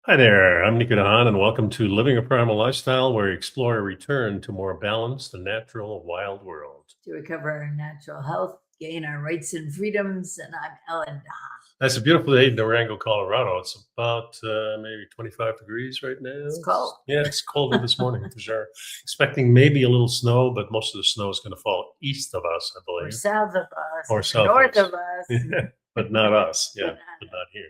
Hi there, I'm nicodehaan, and welcome to Living a Primal Lifestyle, where we explore a return to more balanced and natural wild world. To recover our natural health, gain our rights and freedoms. And I'm Ellen. It's a beautiful day in Durango, Colorado. It's about maybe 25 degrees right now. It's cold. Yeah, it's colder this morning for sure. Expecting maybe a little snow, but most of the snow is going to fall east of us, I Or believe. south of us, Or south north of of us. Yeah, but not us. Yeah, but not here.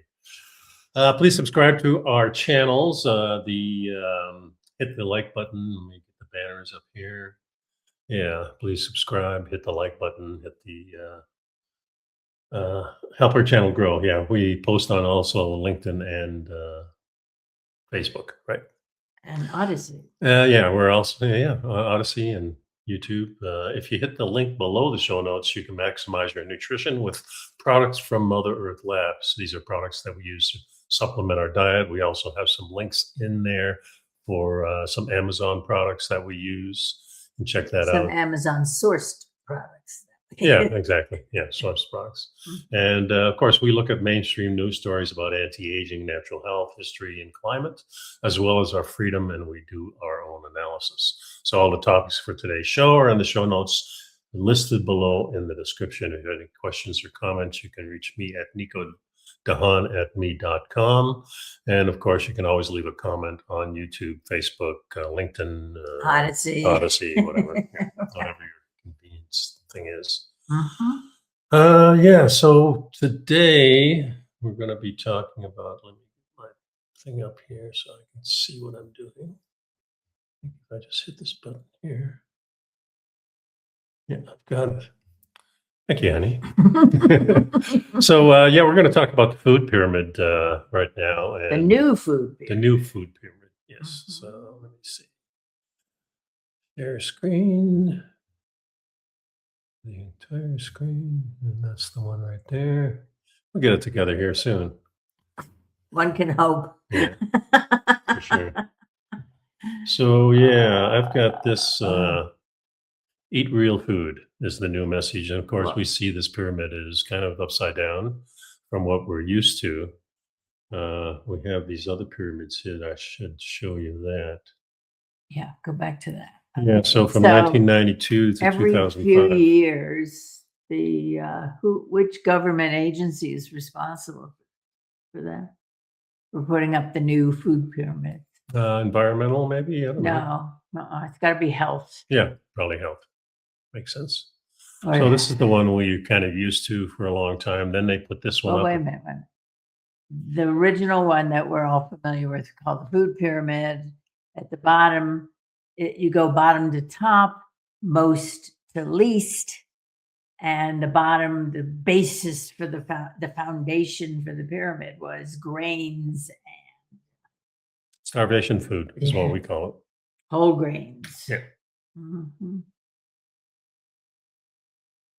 Please subscribe to our channels. Hit the like button. Let me get the banners up here. Yeah, please subscribe. Hit the like button. Hit the help our channel grow. Yeah, we post on also LinkedIn and Facebook, right? And Odysee. Yeah, we're also Odyssey and YouTube. If you hit the link below the show notes, you can maximize your nutrition with products from Mother Earth Labs. These are products that we use to supplement our diet. We also have some links in there for some Amazon products that we use. And check that out. Some Amazon sourced products. Yeah, exactly. Yeah, source products. And of course, we look at mainstream news stories about anti-aging, natural health, history, and climate, as well as our freedom, and we do our own analysis. So all the topics for today's show are in the show notes listed below in the description. If you have any questions or comments, you can reach me at nicodehaan@me.com. And of course, you can always leave a comment on YouTube, Facebook, LinkedIn, Odysee, whatever, whatever your convenience thing is. Uh-huh. So today we're going to be talking about, let me get my thing up here so I can see what I'm doing. If I just hit this button here. Yeah, I've got it. Thank you, honey. So we're going to talk about the food pyramid right now. The new food pyramid. The new food pyramid, yes. So let me see. Share screen. The entire screen, and that's the one right there. We'll get it together here soon. One can hope. Yeah, for sure. So yeah, I've got this eat real food is the new message. And of course, we see this pyramid is kind of upside down from what we're used to. We have these other pyramids here. I should show you that. Yeah, go back to that. Yeah, so from 1992 to every 2005. few years, which government agency is responsible for that? For putting up the new food pyramid. Environmental, maybe? I don't know. No, it's got to be health. Yeah, probably health. Makes sense. So this is the one we kind of used to for a long time. Then they put this one up. Wait a minute. The original one that we're all familiar with, called the food pyramid. At the bottom, you go bottom to top, most to least, and the basis for the foundation for the pyramid was grains and starvation food is what we call it. Whole grains. Yeah.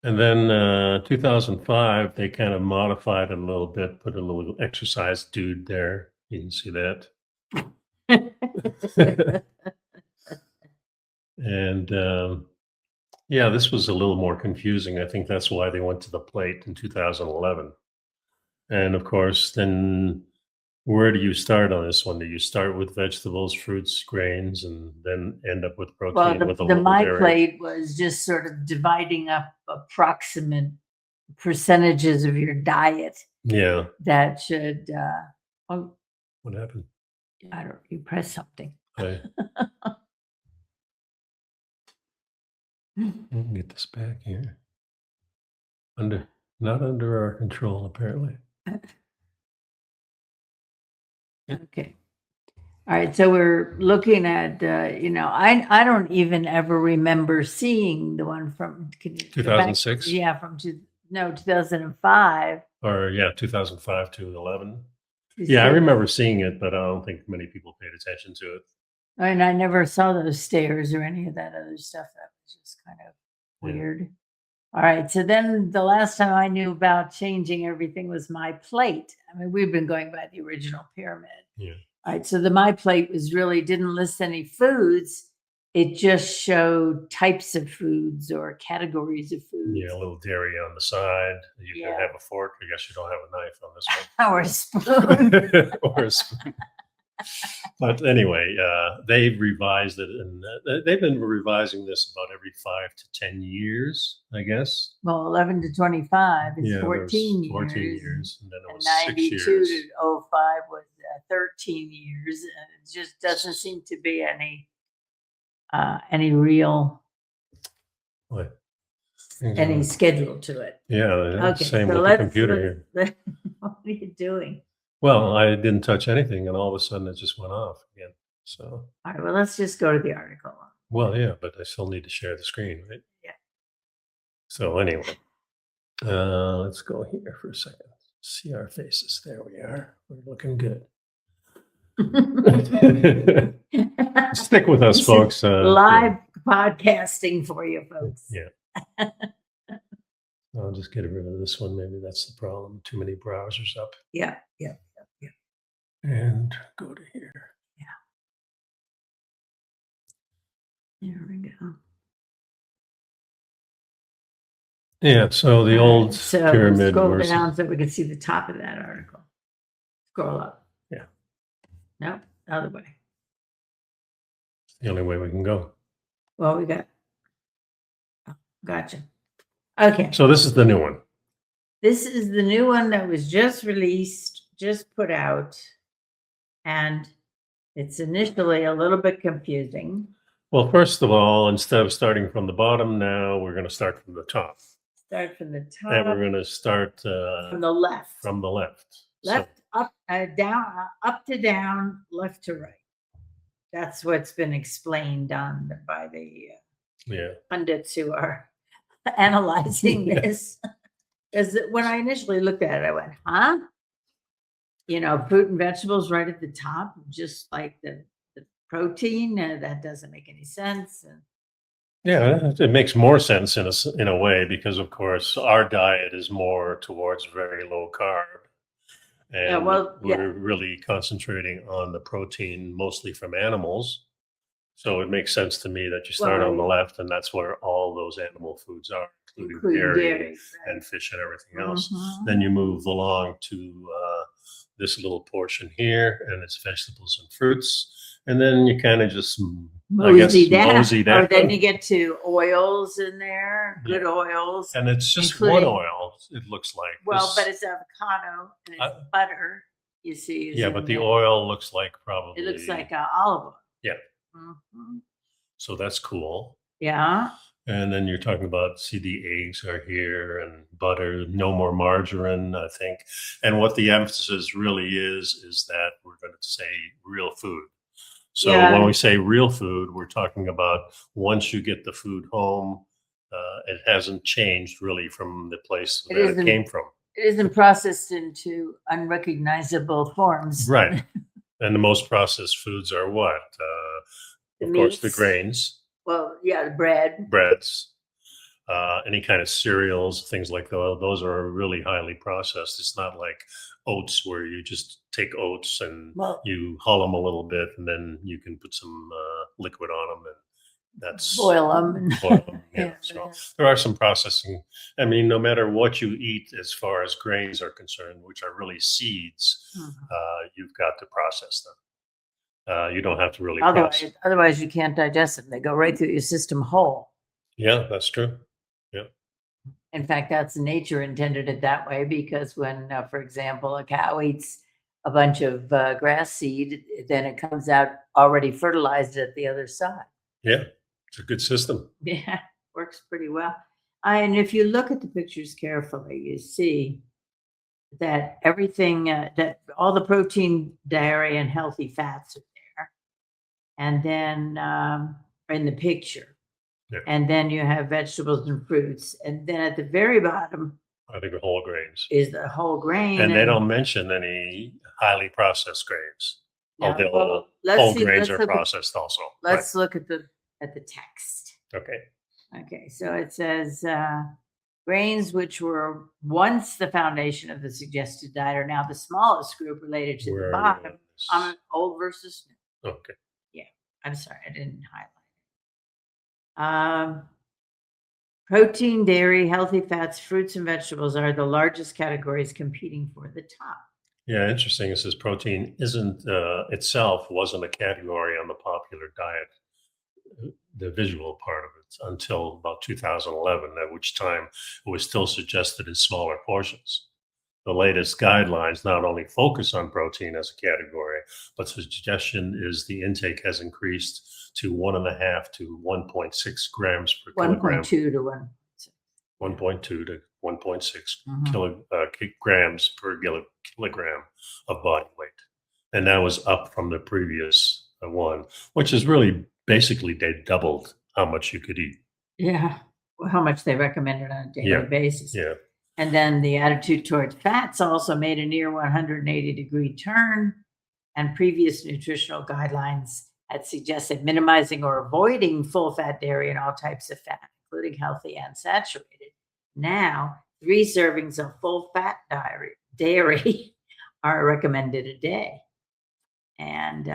And then 2005, they kind of modified it a little bit, put a little exercise dude there. You can see that. And this was a little more confusing. I think that's why they went to the plate in 2011. And of course, then where do you start on this one? Do you start with vegetables, fruits, grains, and then end up with protein? Well, the My Plate was just sort of dividing up approximate percentages of your diet. Yeah. That should. What happened? I don't. You press something. Okay. Let me get this back here. Not under our control, apparently. Okay. All right. So we're looking at, I don't even ever remember seeing the one from 2006. Yeah. 2005. Or 2005 to 11. Yeah, I remember seeing it, but I don't think many people paid attention to it. And I never saw those stairs or any of that other stuff. That was just kind of weird. All right. So then the last time I knew about changing everything was My Plate. I mean, we've been going by the original pyramid. Yeah. All right. So the My Plate didn't list any foods. It just showed types of foods or categories of foods. Yeah, a little dairy on the side. You can have a fork. I guess you don't have a knife on this one. Or a spoon. Or a spoon. But anyway, they've revised it, and they've been revising this about every 5 to 10 years, I guess. Well, 11 to 25 is Yeah, there was 14 14 years. years, and then it And was 6 92 years. to 05 was 13 years. And it just doesn't seem to be any real, What? any schedule to it. Yeah, Okay, same so with the computer here. what are you doing? Well, I didn't touch anything, and all of a sudden it just went off again. So, All right, well, let's just go to the article. well, yeah, but I still need to share the screen, right? Yeah. So anyway, let's go here for a second. See our faces. There we are. We're looking good. Stick with us, This is folks. live podcasting for you, folks. Yeah. I'll just get rid of this one. Maybe that's the problem. Too many browsers up. Yeah. And go to here. There we go. Yeah. So the All old right, so pyramid scroll versus. down so we can see the top of that article. Scroll up. Yeah. No, other way. The only way we can go. Well, we got. Oh, gotcha. Okay. So this is the new one. This is the new one that was just released, just put out, and it's initially a little bit confusing. Well, first of all, instead of starting from the bottom, now we're going to start from the top. Start from the top. And we're going to start from the left. From the left. Left, up, down, up to down, left to right. That's what's been explained by the pundits who are analyzing this. Because when I initially looked at it, I went, huh? You know, fruit and vegetables right at the top, just like the protein. That doesn't make any sense. Yeah, it makes more sense in a way because, of course, our diet is more towards very low carb. And we're really concentrating on the protein mostly from animals. So it makes sense to me that you start on the left, and that's where all those animal foods are, including dairy and fish and everything else. Then you move along to this little portion here, and it's vegetables and fruits. And then you kind of just mosey down. Or then you get to oils in there, good oils. And it's just one oil, it looks like. Well, but it's avocado and it's butter, you see. Yeah, but the oil looks like probably. It looks like olive oil. Yeah. So that's cool. Yeah. And then you're talking about, see, the eggs are here and butter, no more margarine, I think. And what the emphasis really is that we're going to say real food. So when we say real food, we're talking about once you get the food home, it hasn't changed really from the place that it came from. It isn't processed into unrecognizable forms. Right. And the most processed foods are what? Of course, the grains. Well, yeah, the breads, any kind of cereals, things like those are really highly processed. It's not like oats where you just take oats and you hull them a little bit and then you can put some liquid on them and that's boil them. Yeah. So there are some processing. I mean, no matter what you eat as far as grains are concerned, which are really seeds, you've got to process them. You don't have to really process. Otherwise you can't digest them. They go right through your system whole. Yeah, that's true. Yeah. In fact, that's nature intended it that way because when, for example, a cow eats a bunch of grass seed, then it comes out already fertilized at the other side. Yeah, it's a good system. Yeah, works pretty well. And if you look at the pictures carefully, you see that everything, that all the protein, dairy, and healthy fats are there. And then in the picture. Yeah. And then you have vegetables and fruits. And then at the very bottom, I think whole grains. Is the whole grain. And they don't mention any highly processed grains. No, whole grains are processed also. Let's look at the text. Okay. Okay, so it says grains which were once the foundation of the suggested diet are now the smallest group related to the bottom. Old versus new. Okay. Yeah, I'm sorry, I didn't highlight it. Protein, dairy, healthy fats, fruits, and vegetables are the largest categories competing for the top. Yeah, interesting. It says protein isn't itself wasn't a category on the popular diet, the visual part of it, until about 2011, at which time it was still suggested in smaller portions. The latest guidelines not only focus on protein as a category, but the suggestion is the intake has increased to 1.5 to 1.6 grams per kilogram. 1.2 to 1. 1.2 to 1.6 Mhm. grams per kilogram of body weight. And that was up from the previous one, which is really basically they doubled how much you could eat. Yeah. Well, how much they recommended on a daily Yeah. basis. Yeah. And then the attitude towards fats also made a near 180-degree turn. And previous nutritional guidelines had suggested minimizing or avoiding full fat dairy and all types of fat, including healthy and saturated. Now, 3 servings of full fat dairy are recommended a day. And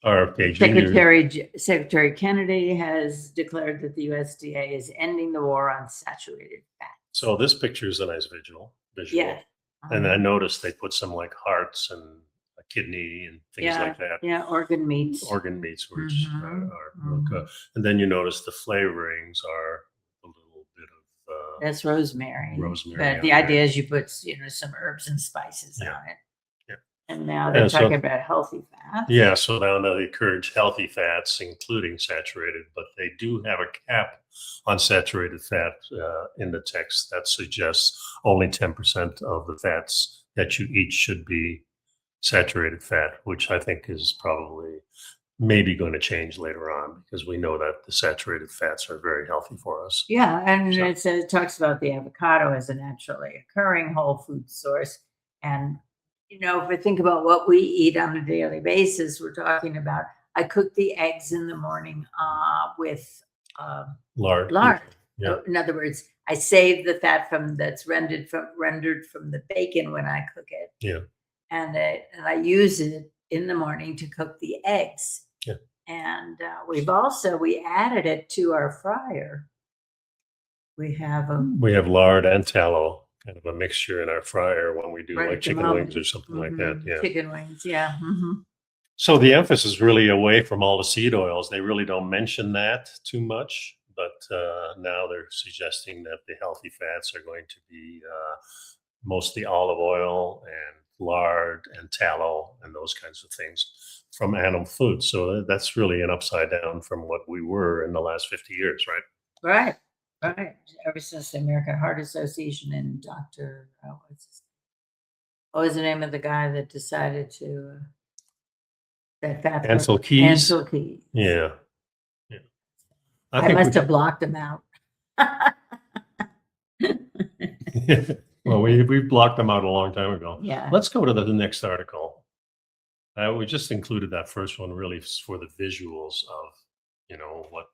RFK Jr. Secretary Kennedy has declared that the USDA is ending the war on saturated fat. So this picture is a nice visual. Yeah. And I noticed they put some like hearts and a kidney and things like that. Yeah, organ meats. Organ meats, which Mhm, are and then you notice the flavorings are a little bit of That's rosemary. rosemary. But the idea is you put, some herbs and spices Yeah. on it. Yeah. And now they're talking about healthy fats. Yeah, so now they encourage healthy fats, including saturated, but they do have a cap on saturated fat in the text that suggests only 10% of the fats that you eat should be saturated fat, which I think is probably maybe going to change later on because we know that the saturated fats are very healthy for us. Yeah, and So- it talks about the avocado as a naturally occurring whole food source. And, if we think about what we eat on a daily basis, we're talking about, I cook the eggs in the morning with Lard. lard. Yeah. In other words, I save the fat that's rendered from the bacon when I cook it. Yeah. And I use it in the morning to cook the eggs. Yeah. And we added it to our fryer. We have lard and tallow, kind of a mixture in our fryer when we do right like at the chicken moment. wings or something like that. Yeah. Chicken wings, yeah. Mhm. So the emphasis is really away from all the seed oils. They really don't mention that too much, but now they're suggesting that the healthy fats are going to be mostly olive oil and lard and tallow and those kinds of things from animal food. So that's really an upside down from what we were in the last 50 years, right? Right. Ever since the American Heart Association and Dr. What was the name of the guy that decided to that fat? Ansel Keys. Ansel Keys. Yeah. I must have blocked him out. Well, we blocked them out a long time ago. Yeah. Let's go to the next article. We just included that first one really for the visuals of, what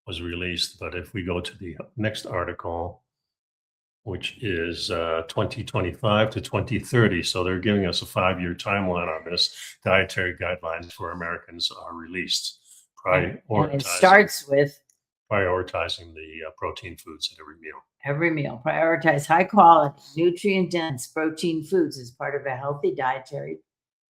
was released. But if we go to the next article, which is 2025 to 2030, so they're giving us a 5-year timeline on this. Dietary guidelines for Americans are released. And it starts with prioritizing the protein foods at every meal. Every meal. Prioritize high quality, nutrient dense protein foods as part of a healthy dietary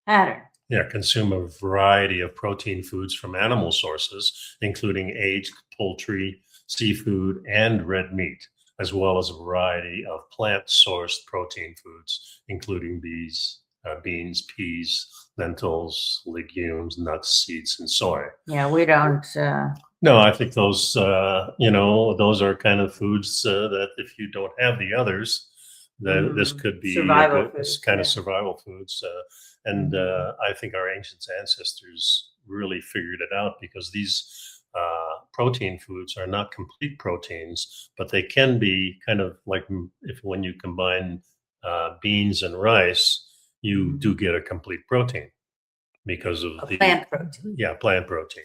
pattern. Yeah, consume a variety of protein foods from animal sources, including aged poultry, seafood, and red meat, as well as a variety of plant-sourced protein foods, including beans, peas, lentils, legumes, nuts, seeds, and soy. Yeah, we don't. No, I think those, those are kind of foods that if you don't have the others, then this could be survival it's foods, kind of yeah. survival foods. And I think our ancient ancestors really figured it out because these protein foods are not complete proteins, but they can be kind of like when you combine beans and rice, you do get a complete protein because of the plant protein. Yeah, plant protein.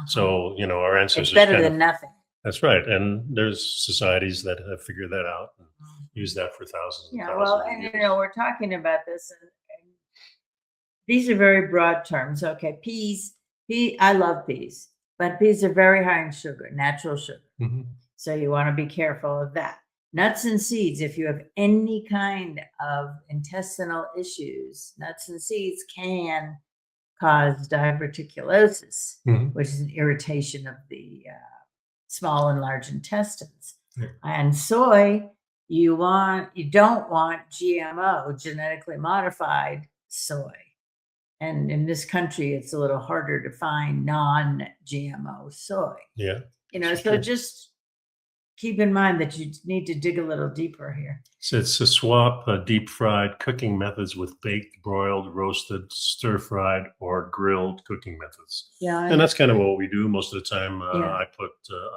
So, our ancestors. It's better than nothing. That's right. And there's societies that have figured that out and use that for thousands and thousands of years. We're talking about this, and these are very broad terms. Okay, peas. I love peas, but peas are very high in sugar, natural sugar. Mm-hmm. So you want to be careful of that. nuts and seeds, if you have any kind of intestinal issues, nuts and seeds can cause diverticulosis, which is an irritation of the small and large intestines. And soy, you don't want GMO, genetically modified soy. And in this country, it's a little harder to find non-GMO soy. Yeah. So just keep in mind that you need to dig a little deeper here. So it's to swap deep fried cooking methods with baked, broiled, roasted, stir fried, or grilled cooking methods. Yeah. And that's kind of what we do most of the time. I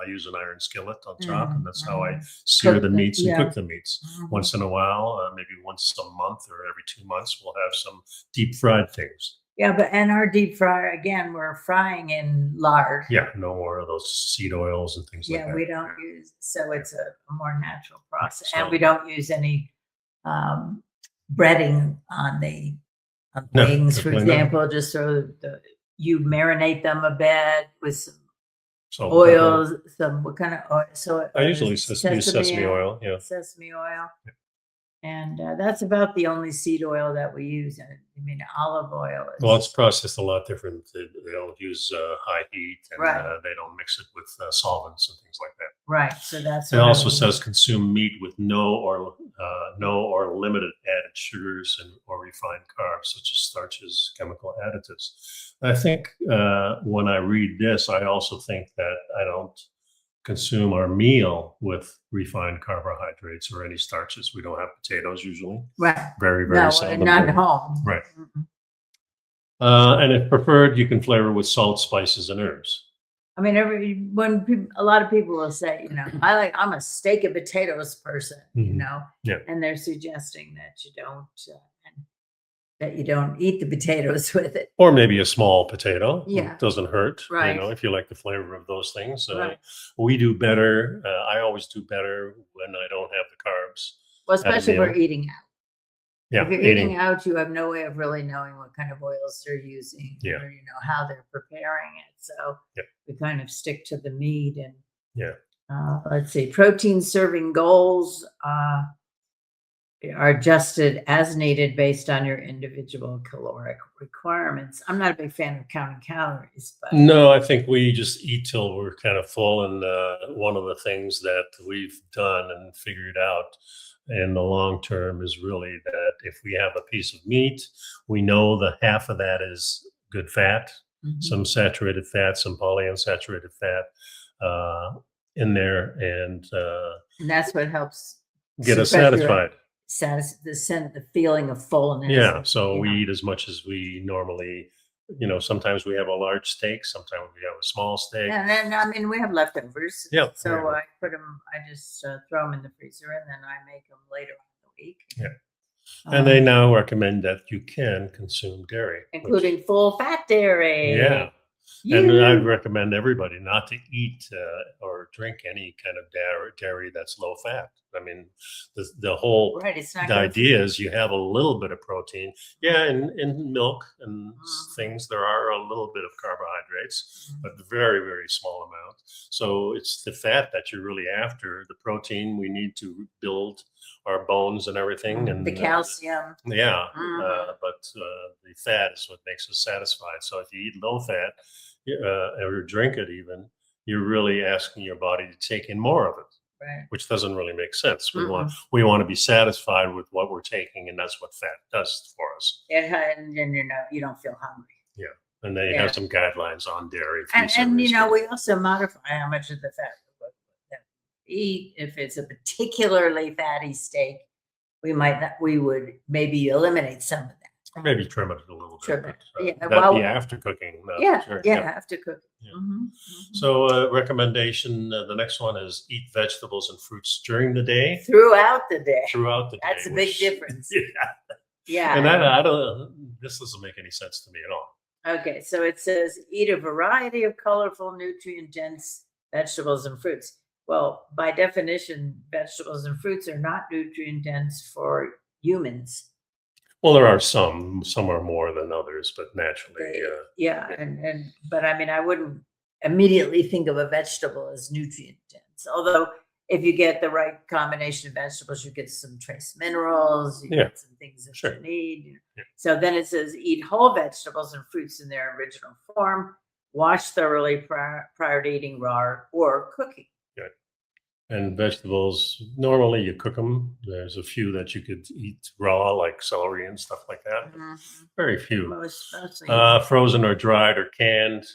use an iron skillet on top, and that's how I sear the meats and cook the meats. Once in a while, maybe once a month or every 2 months, we'll have some deep fried things. Yeah, and our deep fryer, again, we're frying in lard. Yeah, no more of those seed oils and things like that. Yeah, we don't use, so it's a more natural process. And we don't use any breading on the wings, for example. Just so you marinate them a bit with some oils, what kind of oil? So I usually use sesame oil. Yeah. Sesame oil. Yeah. And that's about the only seed oil that we use. I mean, olive oil. Well, it's processed a lot different. They don't use high heat, and they don't mix it with solvents and things like that. Right. So that's. It also says consume meat with no or limited added sugars or refined carbs, such as starches, chemical additives. I think when I read this, I also think that I don't consume our meal with refined carbohydrates or any starches. We don't have potatoes usually. Right. Very, very seldom. Not at home. Right. And if preferred, you can flavor with salt, spices, and herbs. I mean, a lot of people will say, I'm a steak and potatoes person, and they're suggesting that you don't eat the potatoes with it. Or maybe a small potato. Yeah. It doesn't hurt, right. If you like the flavor of those things. Right. We do better. I always do better when I don't have the carbs. Well, especially if we're eating out. Yeah. If you're eating out, you have no way of really knowing what kind of oils they're using or, how they're preparing it. So we kind of stick to the meat and let's see, protein serving goals are adjusted as needed based on your individual caloric requirements. I'm not a big fan of counting calories, but no, I think we just eat till we're kind of full. And one of the things that we've done and figured out in the long term is really that if we have a piece of meat, we know the half of that is good fat, some saturated fat, some polyunsaturated fat in there, and that's what helps get us satisfied. The feeling of fullness. Yeah, so we eat as much as we normally. Sometimes we have a large steak, sometimes we have a small steak. And then, we have leftovers. Yeah. So I put them, I just throw them in the freezer, and then I make them later in the week. Yeah. And they now recommend that you can consume dairy. Including full fat dairy. Yeah. And I'd recommend everybody not to eat or drink any kind of dairy that's low fat. I mean, the whole the idea is you have a little bit of protein. Yeah, in milk and things, there are a little bit of carbohydrates, but very, very small amount. So it's the fat that you're really after. The protein we need to build our bones and everything. And the calcium. But the fat is what makes us satisfied. So if you eat low fat or drink it even, you're really asking your body to take in more of it. Right. Which doesn't really make sense. We want to be satisfied with what we're taking, and that's what fat does for us. And you don't feel hungry. Yeah, and they have some guidelines on dairy. And we also modify how much of the fat we eat. If it's a particularly fatty steak, we would maybe eliminate some of that. Or maybe trim it a little bit. That'd be after cooking. After cooking. Yeah. So recommendation, the next one is eat vegetables and fruits during the day. Throughout the day. That's a big difference. Yeah. And I don't, this doesn't make any sense to me at all. Okay, so it says eat a variety of colorful, nutrient-dense vegetables and fruits. Well, by definition, vegetables and fruits are not nutrient-dense for humans. Well, there are some are more than others, but naturally. But I mean, I wouldn't immediately think of a vegetable as nutrient dense, although if you get the right combination of vegetables, you get some trace minerals, you Yeah. get some things that Sure. you need. Yeah. So then it says eat whole vegetables and fruits in their original form, wash thoroughly prior to eating raw or cooking. Good. And vegetables, normally you cook them. There's a few that you could eat raw, like celery and stuff like that. Very few. Mostly. Frozen or dried or canned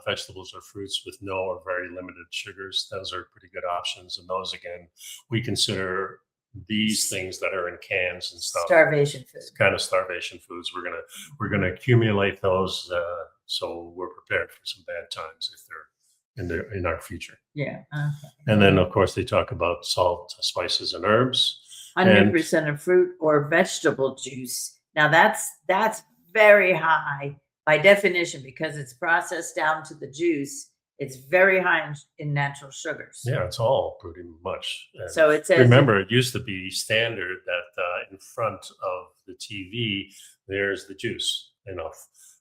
vegetables or fruits with no or very limited sugars. Those are pretty good options. And those, again, we consider these things that are in cans and stuff Starvation food. kind of starvation foods. We're gonna accumulate those so we're prepared for some bad times if they're in our future. Yeah. Okay. And then, of course, they talk about salt, spices, and herbs. 100% of fruit or vegetable juice. Now that's very high by definition because it's processed down to the juice. It's very high in natural sugars. Yeah, it's all pretty much. And So it says remember, it used to be standard that in front of the TV, there's the juice.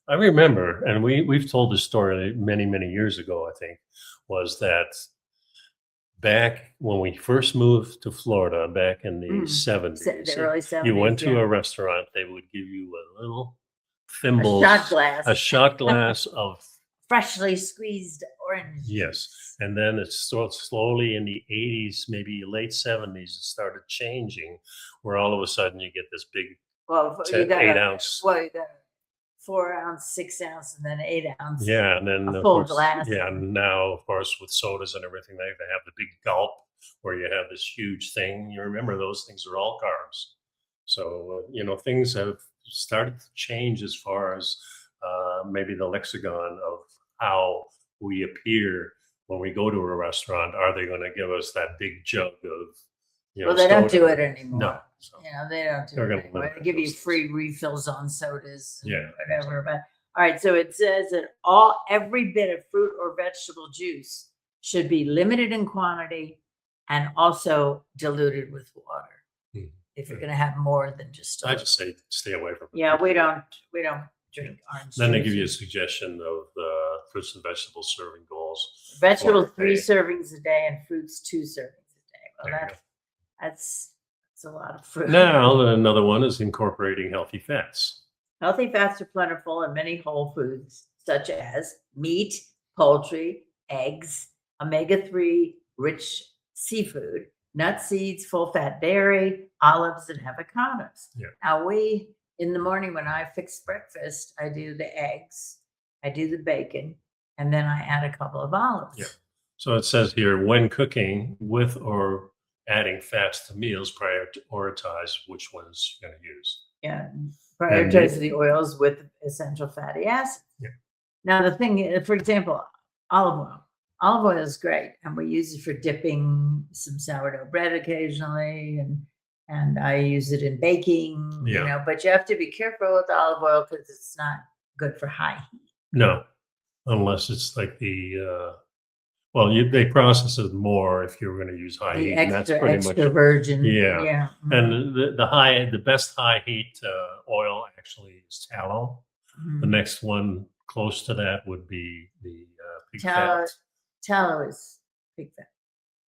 I remember, and we've told this story many, many years ago, I think, was that back when we first moved to Florida back in the 70s, the early 70s. you went to yeah. a restaurant, they would give you a little a thimble, shot shot glass of freshly squeezed orange. yes. And then it slowly in the 80s, maybe late 70s, it started changing where all of a sudden you get this big Well, 8 ounce. Well, you got 4 ounce, 6 ounce, and then 8 ounce. Yeah, and then a of full course, glass. yeah, and now of course with sodas and everything, they have the big gulp where you have this huge thing. You remember those things are all carbs. So things have started to change as far as maybe the lexicon of how we appear when we go to a restaurant. Are they going to give us that big jug of? Well, they don't do soda? it anymore. No. So. They don't do They're it gonna anymore. limit They give you those free refills on sodas, and Yeah, whatever. But all right, so it says that every bit of fruit or vegetable juice should be limited in quantity and also diluted with water. If you're going to have more than just. I just say stay away from it. Yeah, we don't drink orange. Then they juice. give you a suggestion of fruits and vegetable serving goals. Vegetables for a 3 day. servings a day and fruits 2 servings a day. Well, There you that's a lot of fruit. Now, another one is incorporating healthy fats. Healthy fats are plentiful in many whole foods, such as meat, poultry, eggs, omega-3 rich seafood, nuts, seeds, full-fat dairy, olives, and avocados. Yeah. Now, in the morning when I fix breakfast, I do the eggs, I do the bacon, and then I add a couple of olives. Yeah. So it says here, when cooking with or adding fats to meals, prioritize which ones you're going to use. Yeah, prioritize the oils with essential fatty acids. Yeah. Now the thing, for example, olive oil. Olive oil is great, and we use it for dipping some sourdough bread occasionally, and I use it in baking. Yeah. But you have to be careful with olive oil because it's not good for high heat. No, unless it's like they process it more if you're going to use high heat. And that's pretty extra much virgin. Yeah. Yeah. And the best high heat oil actually is tallow. The next one close to that would be the pig fat. Tallow is pig fat.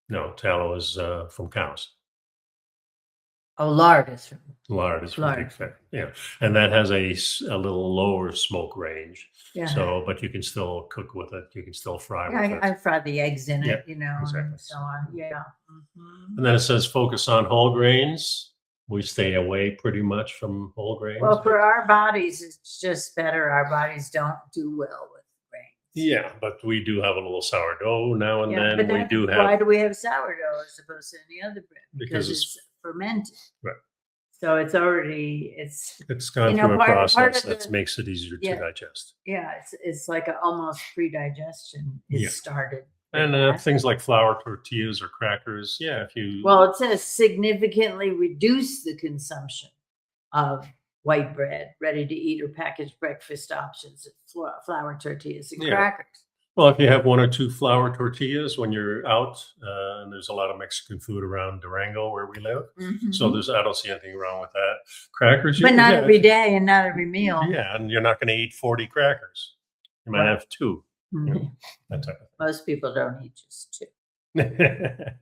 No, tallow is from cows. Oh, lard is from. Lard is from Lard. pig fat. Yeah, and that has a little lower smoke range. Yeah. So, but you can still cook with it. You can still fry with it. I fry the eggs in it, exactly. and so on. Yeah. And then it says focus on whole grains. We stay away pretty much from whole grains. Well, for our bodies, it's just better. Our bodies don't do well with grains. Yeah, but we do have a little sourdough now and then. But We do have. why do we have sourdough as opposed to any other bread? Because it's fermented. Right. So it's gone through a process part of that makes it easier to digest. Yeah, it's like almost pre-digestion is started. And things like flour tortillas or crackers, if you. Well, it says significantly reduce the consumption of white bread, ready to eat or packaged breakfast options, flour tortillas and crackers. Well, if you have 1 or 2 flour tortillas when you're out, and there's a lot of Mexican food around Durango where we live, so I don't see anything wrong with that. Crackers, but not every day and not every meal. Yeah, and you're not going to eat 40 crackers. You might have 2. That type of thing. Most people don't eat just 2. That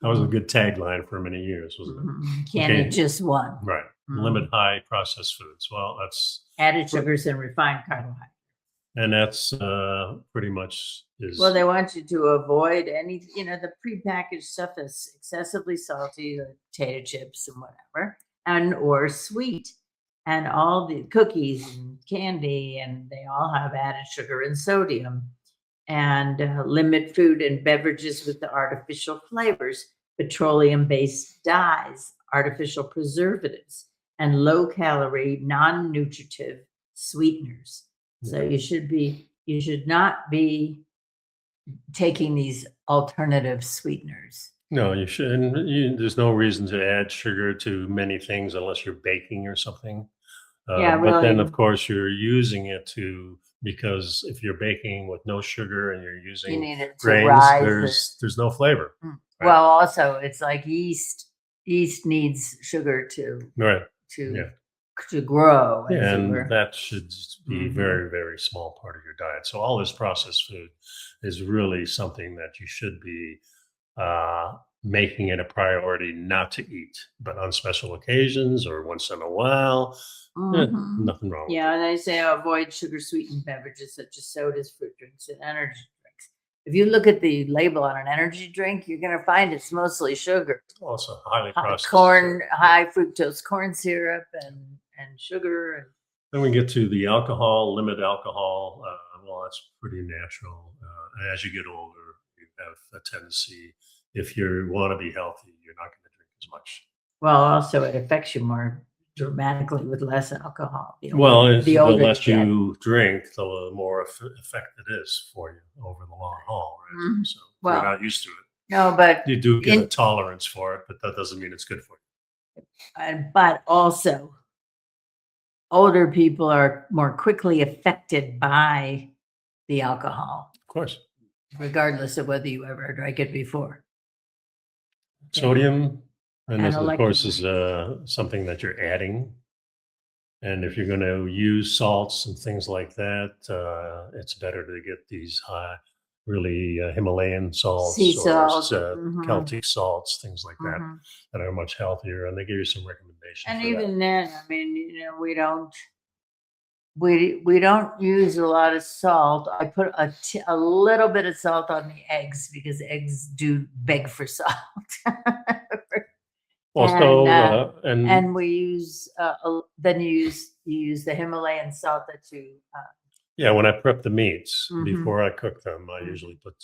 was a good tagline for many years, wasn't it? Can't Okay. eat just one. Right. Limit high processed foods. Well, that's Added sugars and refined carbohydrates. and that's pretty much is. Well, they want you to avoid any, the prepackaged stuff that's excessively salty, like potato chips and whatever, and or sweet, and all the cookies and candy, and they all have added sugar and sodium. And limit food and beverages with the artificial flavors, petroleum-based dyes, artificial preservatives, and low-calorie, non-nutritive sweeteners. So you should not be taking these alternative sweeteners. No, you shouldn't. There's no reason to add sugar to many things unless you're baking or something. Yeah, But then, really. of course, you're using it because if you're baking with no sugar and you're You using need it to grains, rise. there's no flavor. Right? Right. Well, also, it's like yeast. Yeast needs sugar Right. to grow. And that should be very, very small part of your diet. So all this processed food is really something that you should be making it a priority not to eat, but on special occasions or once in a while, nothing wrong with it. And they say avoid sugar sweetened beverages such as sodas, fruit drinks, and energy drinks. If you look at the label on an energy drink, you're going to find it's mostly sugar. Also highly processed. High fructose corn syrup and sugar. And then we get to the alcohol, limit alcohol. Well, that's pretty natural. As you get older, you have a tendency, if you want to be healthy, you're not going to drink as much. Well, also it affects you more dramatically with less alcohol. The less you drink, the more effect it is for you over the long haul. Right? So you're not used to it. No, but you do get a tolerance for it, but that doesn't mean it's good for you. But also, older people are more quickly affected by the alcohol. Of course. Regardless of whether you ever drank it before. Sodium, and this, of course, is something that you're adding. And if you're going to use salts and things like that, it's better to get these really Himalayan salts, sea salt, Celtic salts, things like that are much healthier. And they give you some recommendations. And even then, I mean, we don't use a lot of salt. I put a little bit of salt on the eggs because eggs do beg for salt. Also, and we use then you use the Himalayan salt that you. When I prep the meats before I cook them, I usually put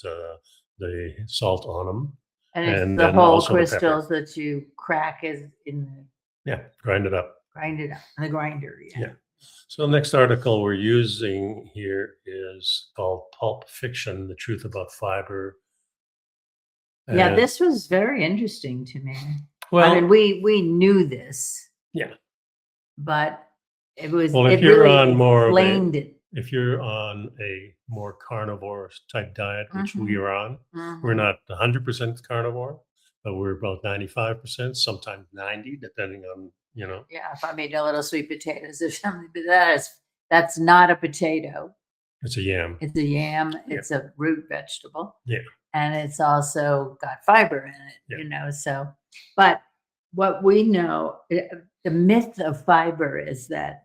the salt on them. And it's the whole crystals that you crack is in the. Grind it up. Grind it up in the grinder. Yeah. So the next article we're using here is called Pulp Fiction, The Truth About Fiber. Yeah, this was very interesting to me. Well, I mean, we knew this. Yeah. But it was if you're on a more carnivore type diet, which we are on, we're not 100% carnivore, but we're about 95%, sometimes 90%, depending on, Yeah, if I made a little sweet potatoes or something, but that's not a potato. It's a yam. It's a yam. It's a root vegetable. Yeah. And it's also got fiber in it, so, but what we know, the myth of fiber is that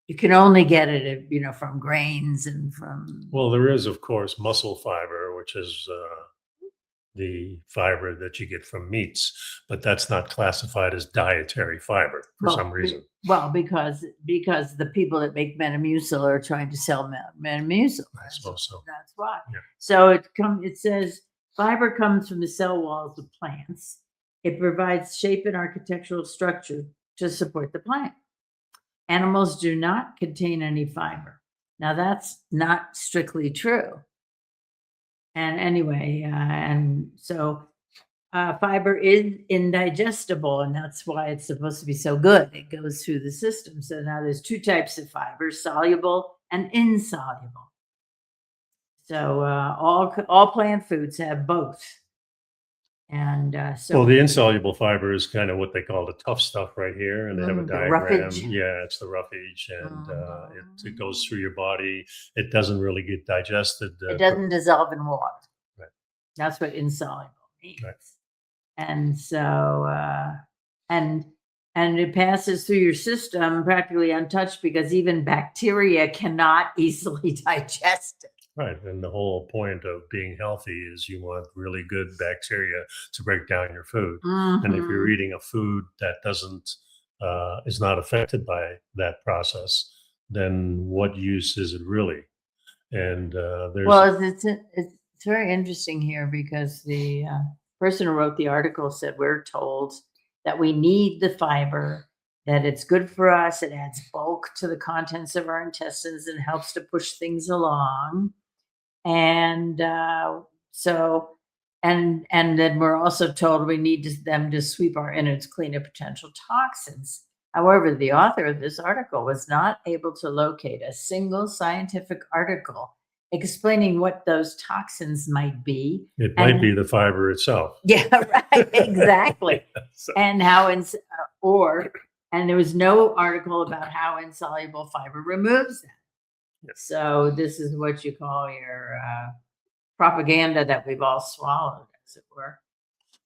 you can only get it, from grains and from. Well, there is, of course, muscle fiber, which is the fiber that you get from meats, but that's not classified as dietary fiber for some reason. Well, because the people that make Metamucil are trying to sell Metamucil. I suppose so. That's why. Yeah. So it says fiber comes from the cell walls of plants. It provides shape and architectural structure to support the plant. Animals do not contain any fiber. Now that's not strictly true. And anyway, and so fiber is indigestible, and that's why it's supposed to be so good. It goes through the system. So now there's two types of fiber, soluble and insoluble. So all plant foods have both. And well, the insoluble fiber is kind of what they call the tough stuff right here, and they have a diagram. Roughage. Yeah, it's the roughage, and it goes through your body. It doesn't really get digested. It doesn't dissolve in water. Right. That's what insoluble means. Right. And so, and it passes through your system practically untouched because even bacteria cannot easily digest it. Right. And the whole point of being healthy is you want really good bacteria to break down your food. And if you're eating a food that doesn't, is not affected by that process, then what use is it really? And Well, it's very interesting here because the person who wrote the article said we're told that we need the fiber, that it's good for us, it adds bulk to the contents of our intestines and helps to push things along. And and then we're also told we need them to sweep our innards clean of potential toxins. However, the author of this article was not able to locate a single scientific article explaining what those toxins might be. it might be the fiber itself. Yeah, right, exactly. So, And how, and there was no article about how insoluble fiber removes that. yes. So this is what you call your propaganda that we've all swallowed, as it were.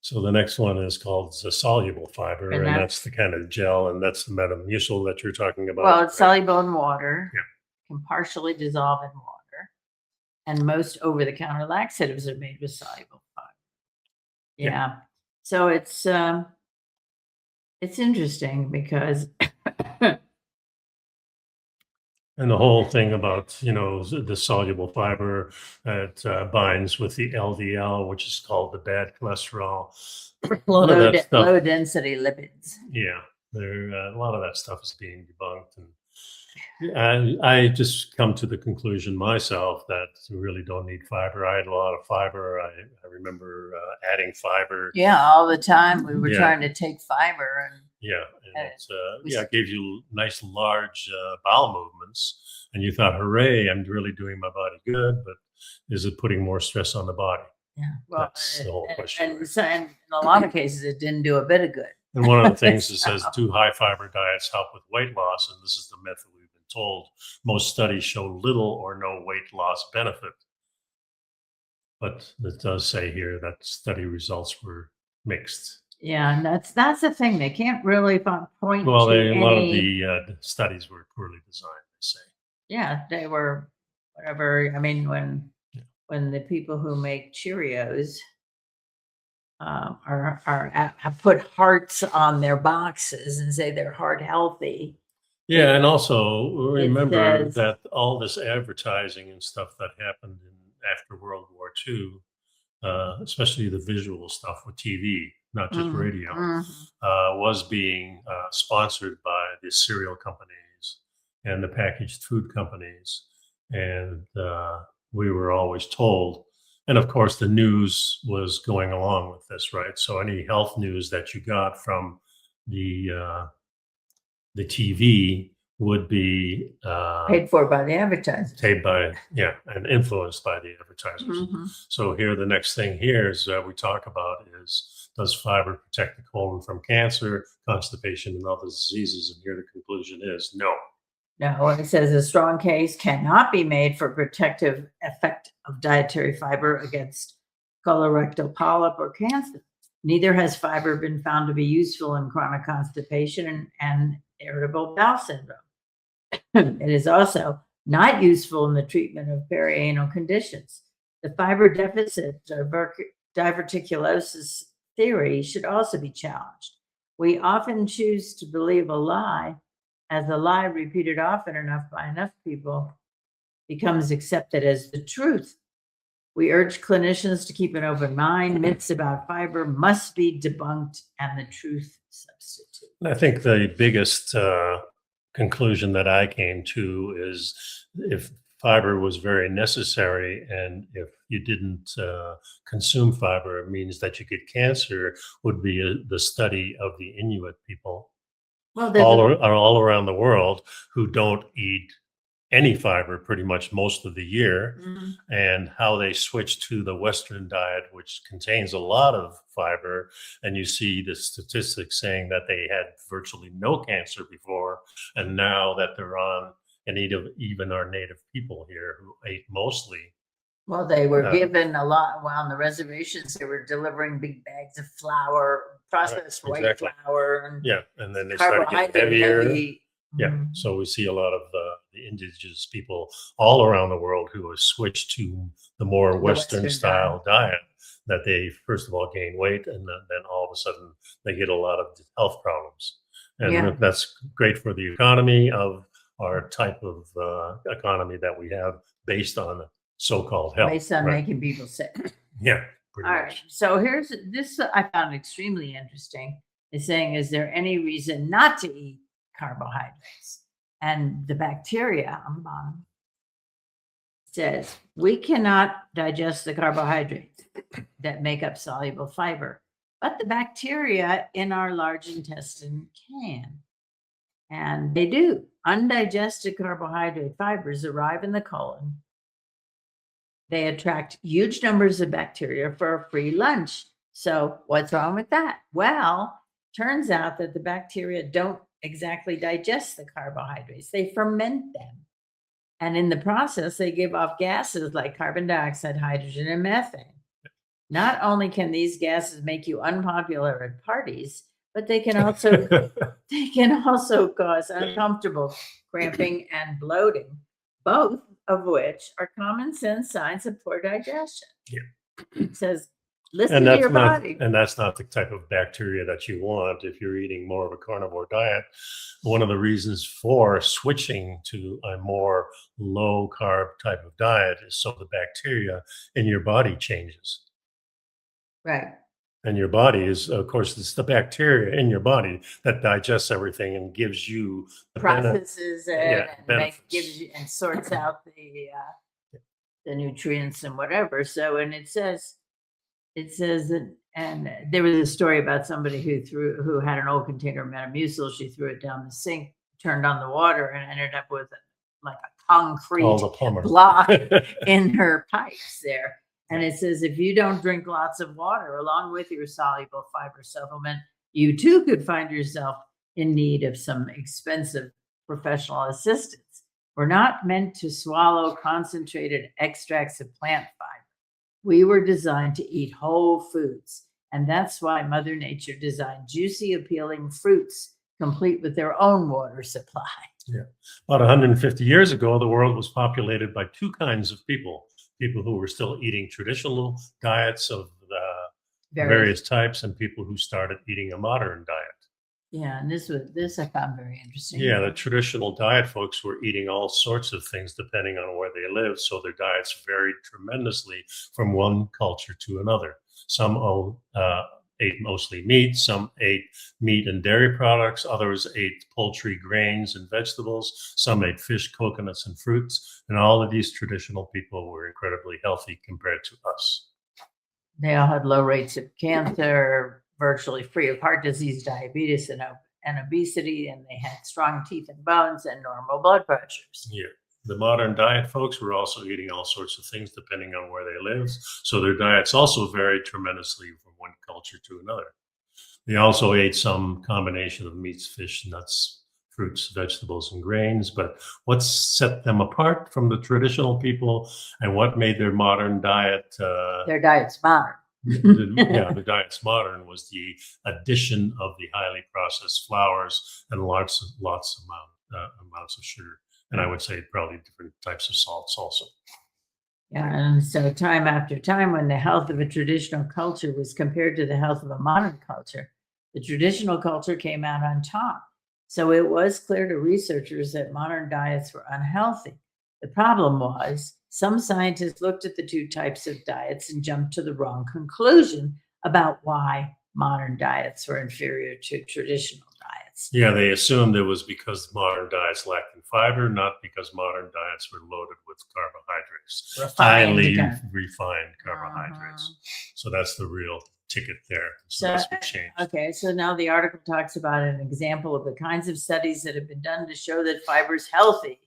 So the next one is called the soluble fiber, and that's the kind of gel, and that's the Metamucil that you're talking about. Well, it's soluble in water, Yeah. can partially dissolve in water, and most over-the-counter laxatives are made with soluble fiber. Yeah. So it's interesting because and the whole thing about, you know, the soluble fiber that binds with the LDL, which is called the bad cholesterol. A lot of that stuff, low density lipids. yeah, a lot of that stuff is being debunked, and I just come to the conclusion myself that we really don't need fiber. I had a lot of fiber. I remember adding fiber. Yeah, all the time we were trying to take fiber and it gave you nice large bowel movements, and you thought, hooray, I'm really doing my body good, but is it putting more stress on the body? Yeah, well, that's the whole question. And in a lot of cases it didn't do a bit of good. And one of the things it says, do high fiber diets help with weight loss? And this is the myth that we've been told. Most studies show little or no weight loss benefit. But it does say here that study results were mixed. Yeah, and that's the thing. They can't really point well, to a lot of the studies were poorly designed, they say. Yeah, they were whatever. I mean, when the people who make Cheerios have put hearts on their boxes and say they're heart healthy. Yeah, and also remember that all this advertising and stuff that happened after World War II, especially the visual stuff with TV, not just radio, was being sponsored by the cereal companies and the packaged food companies. And we were always told, and of course the news was going along with this, right? So any health news that you got from the TV would be paid for by the advertisers. Paid by, and influenced by the advertisers. So here, the next thing here is we talk about is, does fiber protect the colon from cancer, constipation, and other diseases? And here the conclusion is no. No, it says a strong case cannot be made for protective effect of dietary fiber against colorectal polyp or cancer. Neither has fiber been found to be useful in chronic constipation and irritable bowel syndrome. It is also not useful in the treatment of perianal conditions. The fiber deficit diverticulosis theory should also be challenged. We often choose to believe a lie, as a lie repeated often enough by enough people becomes accepted as the truth. We urge clinicians to keep an open mind. Myths about fiber must be debunked and the truth substituted. I think the biggest conclusion that I came to is, if fiber was very necessary and if you didn't consume fiber, it means that you get cancer, would be the study of the Inuit people all around the world who don't eat any fiber pretty much most of the year, and how they switched to the Western diet, which contains a lot of fiber. And you see the statistics saying that they had virtually no cancer before, and now that they're on, and even our native people here who ate mostly Well, they were given a lot. Well, on the reservations, they were delivering big bags of flour, processed white exactly. flour, and Yeah, and then they started getting carbohydrate heavier. heavy. Yeah, Mhm. so we see a lot of the indigenous people all around the world who have switched to the more Western Western style diet. That they first of all gain weight, and then all of a sudden they get a lot of health problems, and Yeah. that's great for the economy of our type of economy that we have based on so-called health. Based on right? making people sick. Yeah, pretty All much. right. So here's this I found extremely interesting. Is saying, is there any reason not to eat carbohydrates? And the bacteria on the bottom says we cannot digest the carbohydrates that make up soluble fiber, but the bacteria in our large intestine can. And they do. Undigested carbohydrate fibers arrive in the colon. They attract huge numbers of bacteria for a free lunch. So, what's wrong with that? Well, turns out that the bacteria don't exactly digest the carbohydrates, they ferment them. And in the process, they give off gases like carbon dioxide, hydrogen, and methane. Not only can these gases make you unpopular at parties, but they can also cause uncomfortable cramping and bloating, both of which are common sense signs of poor digestion. Yeah. It says, listen to your body. And that's not the type of bacteria that you want if you're eating more of a carnivore diet. One of the reasons for switching to a more low carb type of diet is so the bacteria in your body changes. Right. And your body is, of course, it's the bacteria in your body that digests everything and gives you the processes it and gives you and sorts out the nutrients and whatever. So, and it says that, and there was a story about somebody who had an old container of Metamucil. She threw it down the sink, turned on the water, and ended up with like a concrete block in her pipes there. And it says, if you don't drink lots of water along with your soluble fiber supplement, you too could find yourself in need of some expensive professional assistance. We're not meant to swallow concentrated extracts of plant fiber. We were designed to eat whole foods. And that's why Mother Nature designed juicy, appealing fruits, complete with their own water supply. Yeah. About 150 years ago, the world was populated by two kinds of people who were still eating traditional diets of various types, and people who started eating a modern diet. Yeah, and this I found very interesting. Yeah, the traditional diet folks were eating all sorts of things depending on where they lived, so their diets varied tremendously from one culture to another. Some ate mostly meat, some ate meat and dairy products, others ate poultry, grains, and vegetables, some ate fish, coconuts, and fruits, and all of these traditional people were incredibly healthy compared to us. They all had low rates of cancer, virtually free of heart disease, diabetes, and obesity, and they had strong teeth and bones and normal blood pressures. Yeah. The modern diet folks were also eating all sorts of things depending on where they lived. So their diets also varied tremendously from one culture to another. They also ate some combination of meats, fish, nuts, fruits, vegetables, and grains. But what set them apart from the traditional people and what made their modern diet? Their diet's modern. The diet's modern was the addition of the highly processed flours and lots of amounts of sugar. And I would say probably different types of salts also. Yeah, and so time after time, when the health of a traditional culture was compared to the health of a modern culture, the traditional culture came out on top. So it was clear to researchers that modern diets were unhealthy. The problem was some scientists looked at the two types of diets and jumped to the wrong conclusion about why modern diets were inferior to traditional diets. Yeah, they assumed it was because modern diets lacked in fiber, not because modern diets were loaded with carbohydrates, highly refined carbohydrates. So that's the real ticket there. So that's what changed. Okay, so now the article talks about an example of the kinds of studies that have been done to show that fiber is healthy.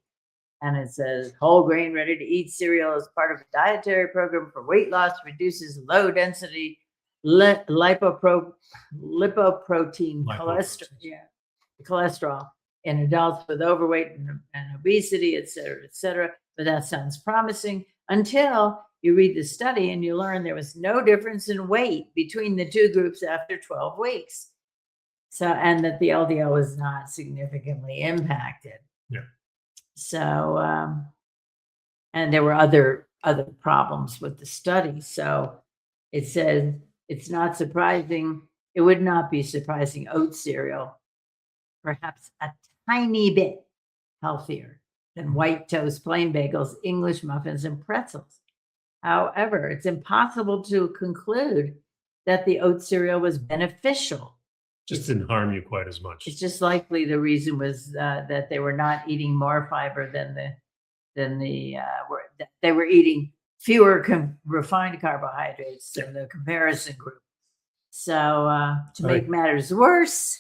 And it says whole grain, ready to eat cereal as part of a dietary program for weight loss reduces low density lipoprotein cholesterol in adults with overweight and obesity, et cetera, et cetera. But that sounds promising until you read the study and you learn there was no difference in weight between the two groups after 12 weeks. So, and that the LDL was not significantly impacted. Yeah. So, and there were other problems with the study. So it says it's not surprising. It would not be surprising oat cereal, perhaps a tiny bit healthier than white toast, plain bagels, English muffins, and pretzels. However, it's impossible to conclude that the oat cereal was beneficial. Just didn't harm you quite as much. It's just likely the reason was that they were not eating more fiber than they were eating fewer refined carbohydrates than the comparison group. So to make matters worse,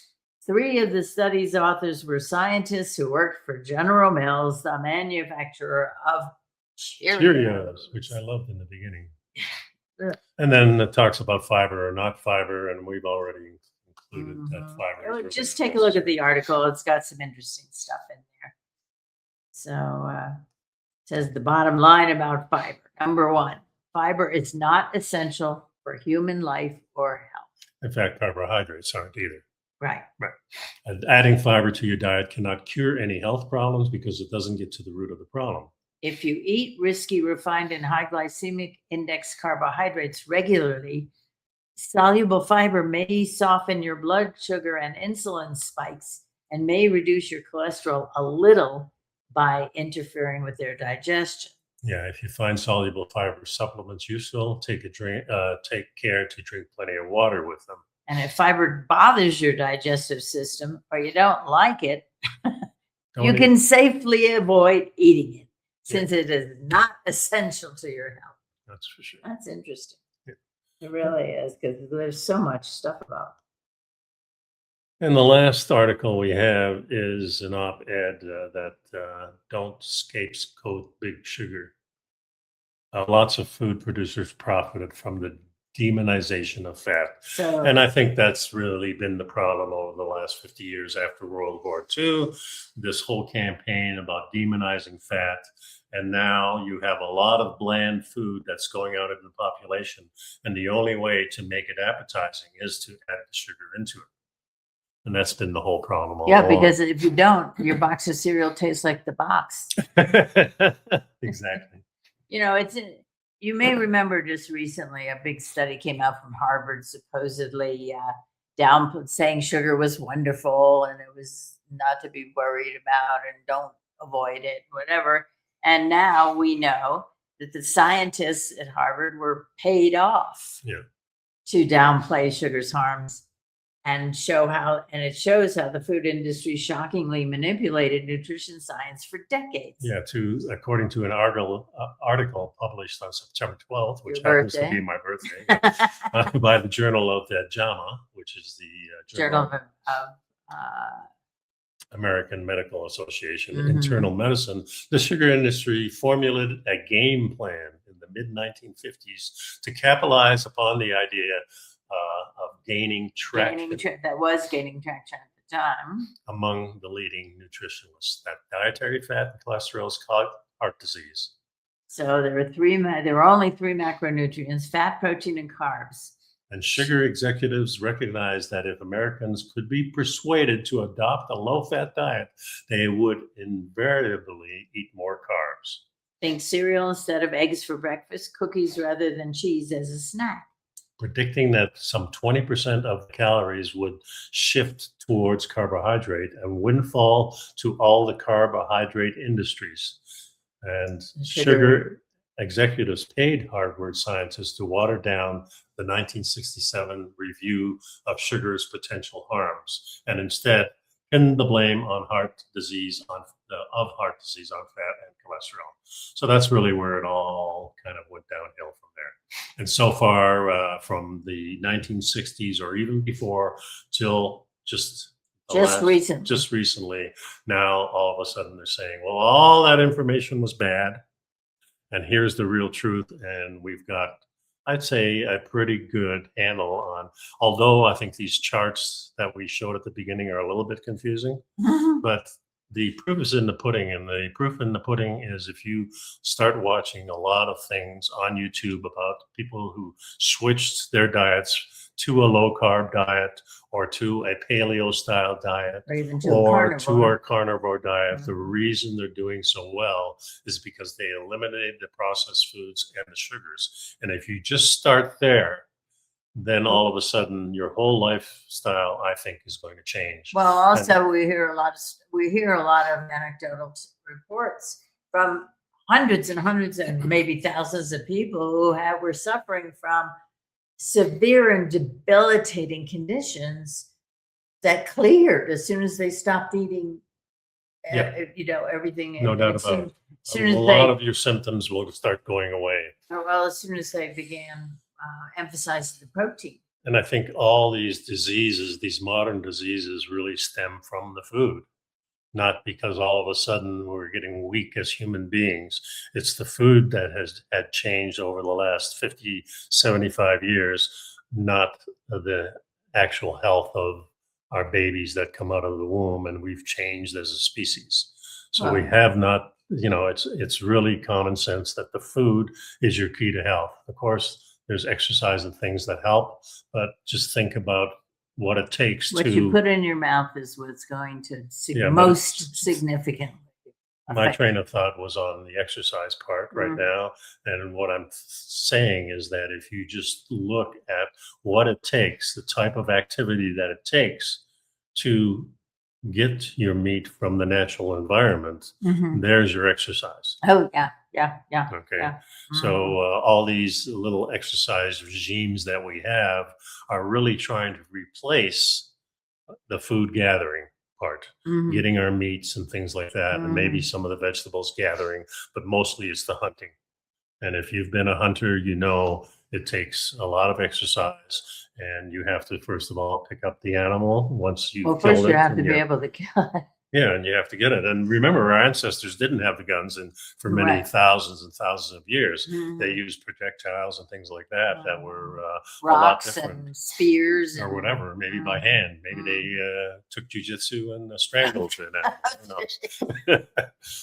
3 of the study's authors were scientists who worked for General Mills, the manufacturer of Cheerios, which I loved in the beginning. Yeah. And then it talks about fiber or not fiber, and we've already included that fiber. Just take a look at the article. It's got some interesting stuff in there. So it says the bottom line about fiber. Number 1, fiber is not essential for human life or health. In fact, carbohydrates aren't either. Right. And adding fiber to your diet cannot cure any health problems because it doesn't get to the root of the problem. If you eat risky, refined, and high glycemic index carbohydrates regularly, soluble fiber may soften your blood sugar and insulin spikes and may reduce your cholesterol a little by interfering with their digestion. Yeah, if you find soluble fiber supplements useful, take care to drink plenty of water with them. And if fiber bothers your digestive system or you don't like it, you can safely avoid eating it since it is not essential to your health. That's for sure. That's interesting. Yeah. It really is, because there's so much stuff about it. And the last article we have is an op-ed that don't scapegoat big sugar. Lots of food producers profited from the demonization of fat. And I think that's really been the problem over the last 50 years after World War II, this whole campaign about demonizing fat. And now you have a lot of bland food that's going out into the population. And the only way to make it appetizing is to add the sugar into it. And that's been the whole problem all along. Because if you don't, your box of cereal tastes like the box. Exactly. You may remember just recently a big study came out from Harvard supposedly saying sugar was wonderful and it was not to be worried about and don't avoid it, whatever. And now we know that the scientists at Harvard were paid off to downplay sugar's harms and it shows how the food industry shockingly manipulated nutrition science for decades. Yeah, according to an article published on September 12th, which happens to be my birthday, by the Journal of the JAMA, which is the Journal of American Medical Association, Internal Medicine. The sugar industry formulated a game plan in the mid-1950s to capitalize upon the idea of gaining traction at the time among the leading nutritionists that dietary fat and cholesterol is caused heart disease. So there were only 3 macronutrients: fat, protein, and carbs. And sugar executives recognized that if Americans could be persuaded to adopt a low-fat diet, they would invariably eat more carbs. Think cereal instead of eggs for breakfast, cookies rather than cheese as a snack. Predicting that some 20% of the calories would shift towards carbohydrate, a windfall to all the carbohydrate industries. And sugar executives paid Harvard scientists to water down the 1967 review of sugar's potential harms, and instead pinned the blame on heart disease on fat and cholesterol. So that's really where it all kind of went downhill from there. And so far, from the 1960s or even before till just recently, now all of a sudden they're saying, well, all that information was bad, and here's the real truth. And we've got, I'd say, a pretty good handle on, although I think these charts that we showed at the beginning are a little bit confusing, but the proof is in the pudding, and the proof in the pudding is if you start watching a lot of things on YouTube about people who switched their diets to a low carb diet or to a paleo style diet Or even to or a to carnivore. a carnivore diet, the Mhm. reason they're doing so well is because they eliminated the processed foods and the sugars. And if you just start there, then all of a sudden your whole lifestyle, I think, is going to change. Well, And also we hear a lot of anecdotal reports from hundreds and hundreds and maybe thousands of people who were suffering from severe and debilitating conditions that cleared as soon as they stopped eating, yeah, everything. no doubt as about it. soon A as lot they, of your symptoms will start going away. well, as soon as they began emphasizing the protein. And I think all these diseases, these modern diseases, really stem from the food, not because all of a sudden we're getting weak as human beings. It's the food that has had changed over the last 50, 75 years, not the actual health of our babies that come out of the womb, and we've changed as a species. So we Well, have not, it's really common sense that the food is your key to health. Of course, there's exercise and things that help, but just think about what it takes what to you put in your mouth is what's going to Yeah, but most significantly my affect train of thought was on the exercise part right Mhm. now. And what I'm saying is that if you just look at what it takes, the type of activity that it takes to get your meat from the natural environment, Mhm. there's your exercise. Oh, yeah, yeah, yeah, Okay. yeah. So all these little exercise regimes that we have are really trying to replace the food gathering part, Mhm. getting our meats and things like that, and maybe Mhm. some of the vegetables gathering, but mostly it's the hunting. And if you've been a hunter, you know it takes a lot of exercise, and you have to first of all pick up the animal once Well, you've first killed you it, have to and be able to kill it. and you have to get it. And remember, our ancestors didn't have the guns, and for many Right. thousands and thousands of years, they Mhm. used projectiles and things like that that were a lot Rocks different, and spears or and whatever, maybe by hand. Maybe they took jujitsu and strangled an animal. Who knows?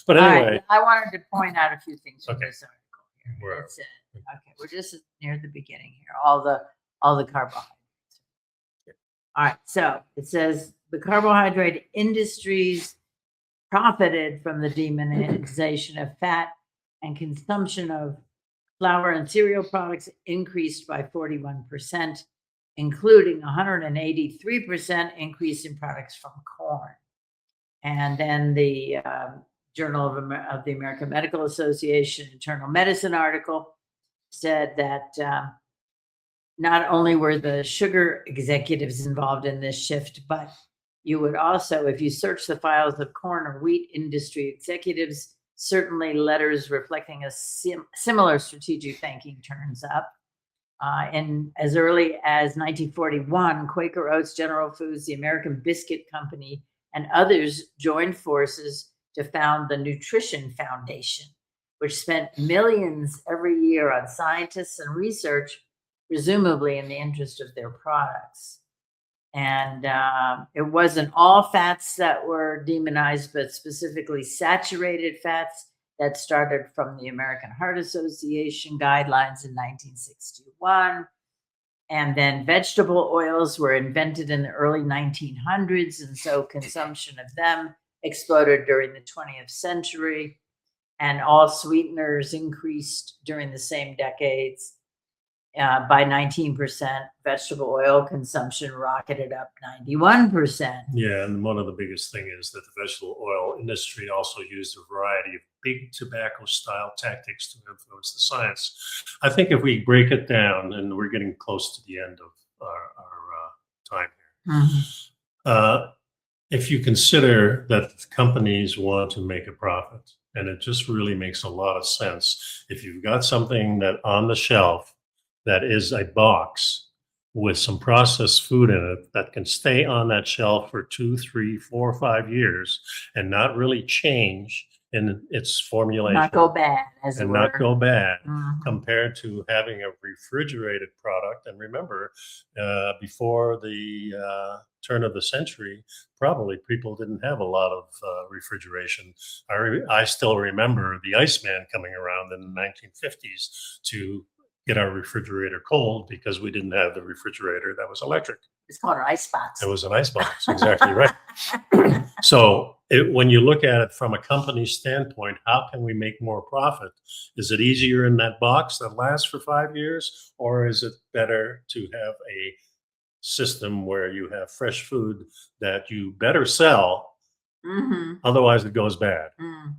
But All anyway, right, I wanted to point out a few things from Okay. this article here. Where are That's it. Okay, we're just near the beginning here. All the carbohydrates. All right, so it says the carbohydrate industries profited from the demonization of fat, and consumption of flour and cereal products increased by 41%, including 183% increase in products from corn. And then the Journal of the American Medical Association Internal Medicine article said that not only were the sugar executives involved in this shift, but you would also, if you search the files of corn or wheat industry executives, certainly letters reflecting a similar strategic thinking turns up. And as early as 1941, Quaker Oats, General Foods, the American Biscuit Company, and others joined forces to found the Nutrition Foundation, which spent millions every year on scientists and research, presumably in the interest of their products. And it wasn't all fats that were demonized, but specifically saturated fats that started from the American Heart Association guidelines in 1961. And then vegetable oils were invented in the early 1900s. And so consumption of them exploded during the 20th century. And all sweeteners increased during the same decades. By 19%, vegetable oil consumption rocketed up 91%. Yeah, and one of the biggest thing is that the vegetable oil industry also used a variety of big tobacco style tactics to influence the science. I think if we break it down, and we're getting close to the end of our time here, if you consider that companies want to make a profit, and it just really makes a lot of sense, if you've got something that on the shelf that is a box with some processed food in it that can stay on that shelf for 2, 3, 4, 5 years and not really change in its formulation. Not go bad, as it and were. not go bad Mhm. compared to having a refrigerated product. And remember, before the turn of the century, probably people didn't have a lot of refrigeration. I still remember the Iceman coming around in the 1950s to get our refrigerator cold because we didn't have the refrigerator that was electric. It's called an icebox. It was an icebox, exactly right. So when you look at it from a company standpoint, how can we make more profit? Is it easier in that box that lasts for 5 years, or is it better to have a system where you have fresh food that you better sell, Mhm. otherwise it goes bad? Mm.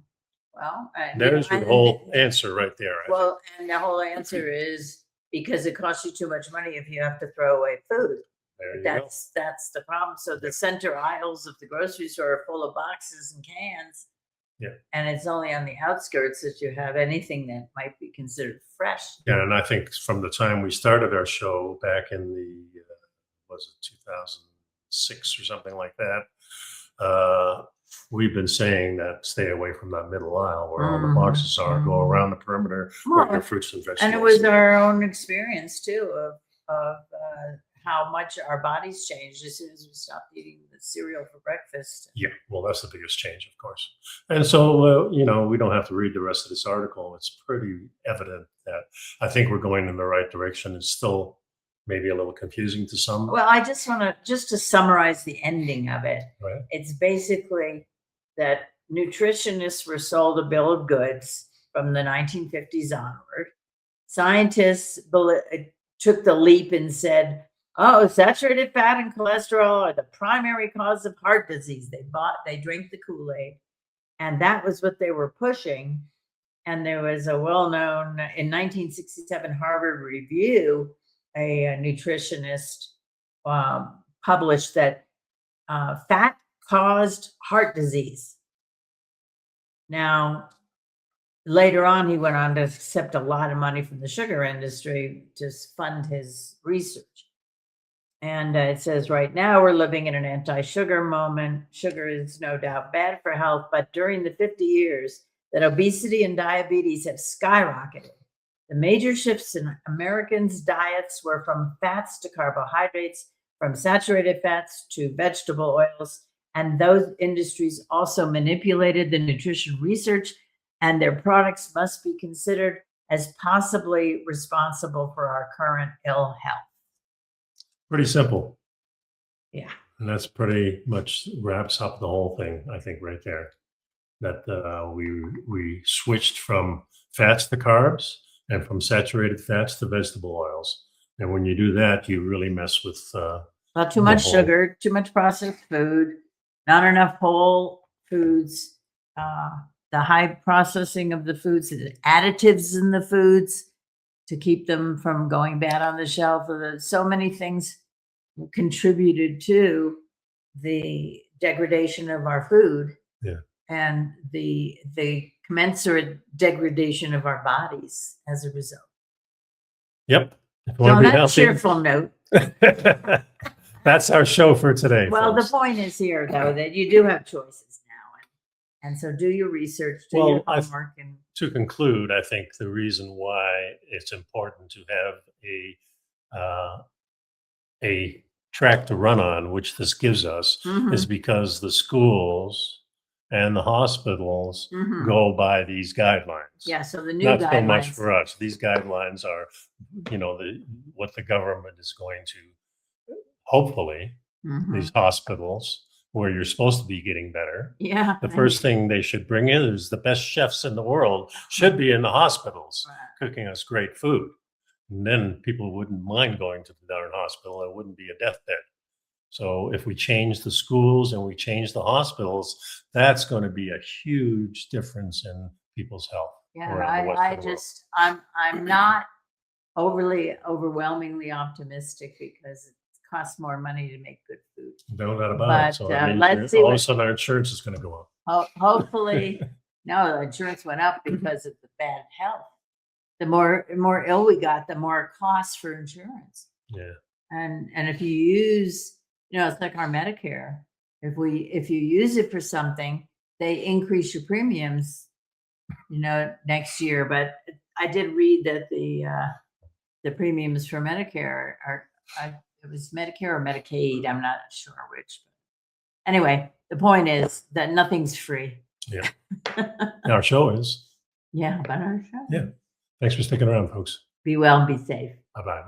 Well, There's your whole answer right there. I think. Well, and the whole answer is because it costs you too much money if you have to throw away food. There you go. That's the problem. So the center aisles of the grocery store are full of boxes and cans. Yeah. And it's only on the outskirts that you have anything that might be considered fresh. Yeah, and I think from the time we started our show back in the was it 2006 or something like that, we've been saying that stay away from that middle aisle where all the boxes are. Go around the perimeter where your fruits and vegetables. And it was our own experience too of how much our bodies changed as soon as we stopped eating the cereal for breakfast. Yeah, well, that's the biggest change, of course. And so, we don't have to read the rest of this article. It's pretty evident that I think we're going in the right direction. It's still maybe a little confusing to some. Well, I just want to summarize the ending of it. Right. It's basically that nutritionists were sold a bill of goods from the 1950s onward. Scientists took the leap and said, oh, saturated fat and cholesterol are the primary cause of heart disease. They drank the Kool-Aid, and that was what they were pushing. And there was a well-known, in 1967 Harvard Review, a nutritionist published that fat caused heart disease. Now, later on, he went on to accept a lot of money from the sugar industry to fund his research. And it says, right now, we're living in an anti-sugar moment. Sugar is no doubt bad for health, but during the 50 years that obesity and diabetes have skyrocketed, the major shifts in Americans' diets were from fats to carbohydrates, from saturated fats to vegetable oils, and those industries also manipulated the nutrition research, and their products must be considered as possibly responsible for our current ill health. Pretty simple. Yeah. And that's pretty much wraps up the whole thing, I think, right there. That we switched from fats to carbs and from saturated fats to vegetable oils. And when you do that, you really mess with well, too much sugar, too much processed food, not enough whole foods, the high processing of the foods, the additives in the foods to keep them from going bad on the shelf. So many things contributed to the degradation of our food. Yeah. And the commensurate degradation of our bodies as a result. Yep. So on that cheerful note. That's our show for today. Well, folks. The point is here, though, that you do have choices now. And so do your research, do your homework. And to conclude, I think the reason why it's important to have a track to run on, which this gives us, is because the schools and the hospitals go by these guidelines. Yeah, so the new not guidelines. So much for us. These guidelines are, what the government is going to, hopefully, these hospitals where you're supposed to be getting better. Yeah. The first thing they should bring in is the best chefs in the world should be in the hospitals cooking us great food. And then people wouldn't mind going to the darn hospital. It wouldn't be a deathbed. So if we change the schools and we change the hospitals, that's going to be a huge difference in people's health. Yeah, I'm not overwhelmingly optimistic because it costs more money to make good food. No doubt about it. So let's see. All of a sudden our insurance is going to go up. Hopefully, no, the insurance went up because of the bad health. The more ill we got, the more it costs for insurance. Yeah. And if you use, it's like our Medicare. If you use it for something, they increase your premiums next year. But I did read that the premiums for Medicare it was Medicare or Medicaid. I'm not sure which. Anyway, the point is that nothing's free. Yeah. Our show is. Yeah, but our show. Yeah. Thanks for sticking around, folks. Be well and be safe. Bye-bye.